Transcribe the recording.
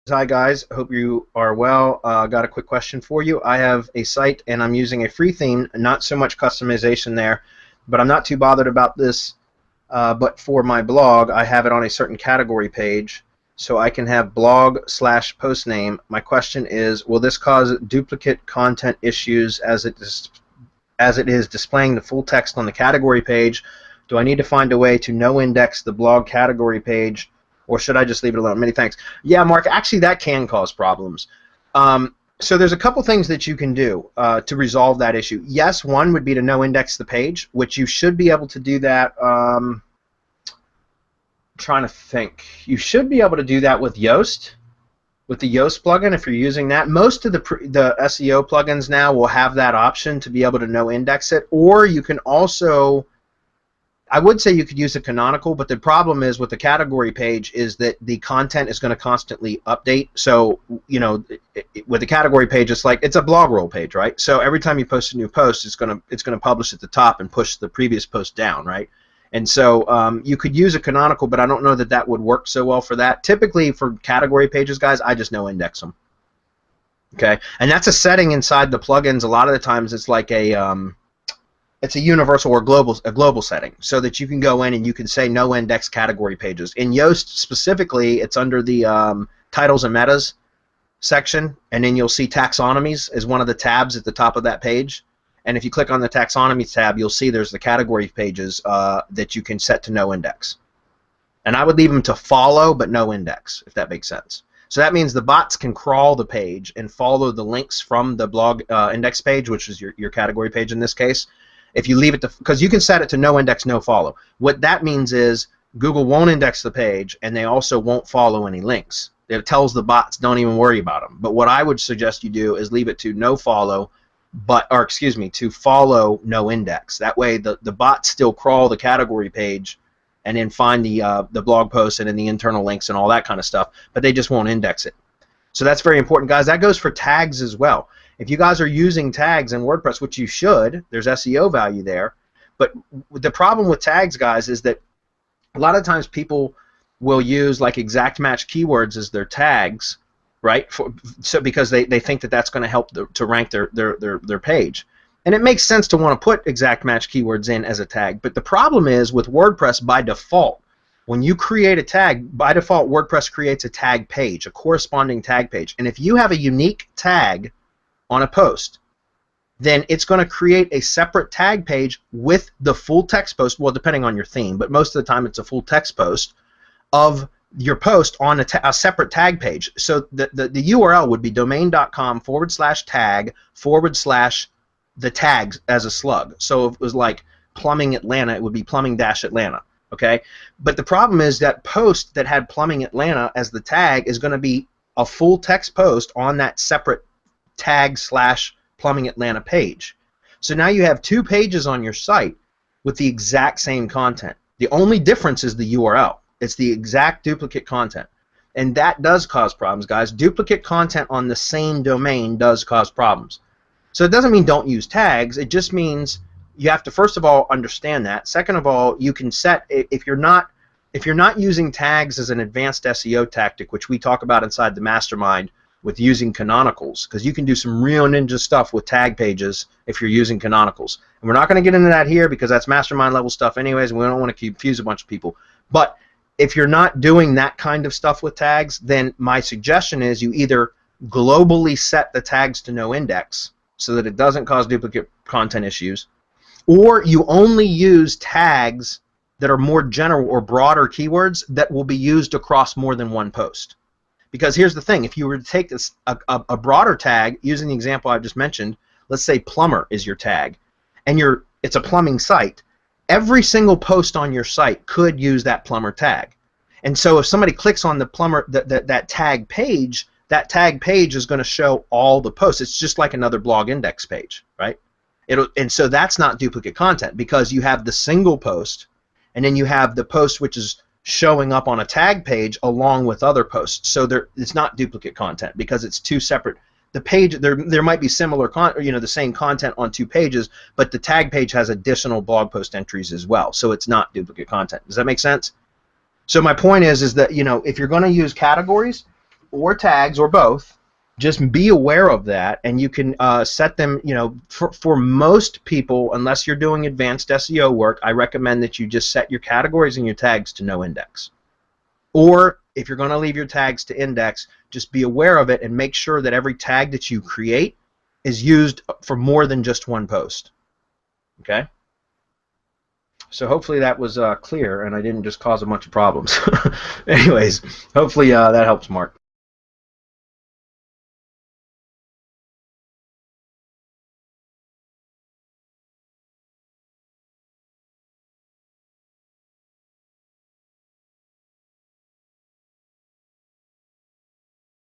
Hi guys, hope you are well. Got a quick question for you. I have a site and I'm using a free theme, not so much customization there, but I'm not too bothered about this. But for my blog, I have it on a certain category page, so I can have blog/post name. My question is, will this cause duplicate content issues as it is displaying the full text on the category page? Do I need to find a way to no index the blog category page, or should I just leave it alone? Many thanks. Yeah, Mark, actually that can cause problems. So there's a couple things that you can do to resolve that issue. Yes, one would be to no index the page, which you should be able to do that. Trying to think. You should be able to do that with Yoast, with the Yoast plugin if you're using that. Most of the SEO plugins now will have that option to be able to no index it, or you can also, I would say you could use a canonical, but the problem is with the category page is that the content is going to constantly update. So, you know, with the category page, it's a blog roll page, right? So every time you post a new post, it's going to publish at the top and push the previous post down, right? And so you could use a canonical, but I don't know that that would work so well for that. Typically for category pages, guys, I just no index them. Okay, and that's a setting inside the plugins. A lot of the times it's like it's a universal or global setting, so that you can go in and you can say no index category pages. In Yoast specifically, it's under the titles and metas section, and then you'll see taxonomies as one of the tabs at the top of that page. And if you click on the taxonomy tab, you'll see there's the category pages that you can set to no index. And I would leave them to follow, but no index, if that makes sense. So that means the bots can crawl the page and follow the links from the blog index page, which is your category page in this case. If you leave it to, because you can set it to no index, no follow. What that means is Google won't index the page, and they also won't follow any links. It tells the bots don't even worry about them. But what I would suggest you do is leave it to no follow, to follow no index. That way the bots still crawl the category page and then find the blog posts and then the internal links and all that kind of stuff, but they just won't index it. So that's very important, guys. That goes for tags as well. If you guys are using tags in WordPress, which you should, there's SEO value there. But the problem with tags, guys, is that a lot of times people will use like exact match keywords as their tags, right? So because they think that that's going to help to rank their page. And it makes sense to want to put exact match keywords in as a tag. But the problem is with WordPress by default, when you create a tag, by default WordPress creates a tag page, a corresponding tag page. And if you have a unique tag on a post, then it's going to create a separate tag page with the full text post, well, depending on your theme, but most of the time it's a full text post of your post on a separate tag page. So the URL would be domain.com/tag/the tags as a slug. So if it was like plumbing Atlanta, it would be plumbing-Atlanta. Okay? But the problem is that post that had plumbing Atlanta as the tag is going to be a full text post on that separate tag/plumbing Atlanta page. So now you have two pages on your site with the exact same content. The only difference is the URL. It's the exact duplicate content. And that does cause problems, guys. Duplicate content on the same domain does cause problems. So it doesn't mean don't use tags. It just means you have to, first of all, understand that. Second of all, you can set, if you're not using tags as an advanced SEO tactic, which we talk about inside the mastermind with using canonicals, because you can do some real ninja stuff with tag pages if you're using canonicals. And we're not going to get into that here because that's mastermind level stuff anyways, and we don't want to confuse a bunch of people. But if you're not doing that kind of stuff with tags, then my suggestion is you either globally set the tags to no index so that it doesn't cause duplicate content issues, or you only use tags that are more general or broader keywords that will be used across more than one post. Because here's the thing, if you were to take this a broader tag, using the example I just mentioned, let's say plumber is your tag, and it's a plumbing site, every single post on your site could use that plumber tag. And so if somebody clicks on the plumber that tag page is going to show all the posts. It's just like another blog index page, right? And so that's not duplicate content because you have the single post, and then you have the post which is showing up on a tag page along with other posts. So it's not duplicate content because it's two separate. The page there might be similar the same content on two pages, but the tag page has additional blog post entries as well. So it's not duplicate content. Does that make sense? So my point is that if you're going to use categories, or tags or both. Just be aware of that, and you can set them, for most people, unless you're doing advanced SEO work, I recommend that you just set your categories and your tags to no index. Or if you're going to leave your tags to index, just be aware of it and make sure that every tag that you create is used for more than just one post. Okay? So hopefully that was clear and I didn't just cause a bunch of problems. Anyways, hopefully that helps, Mark.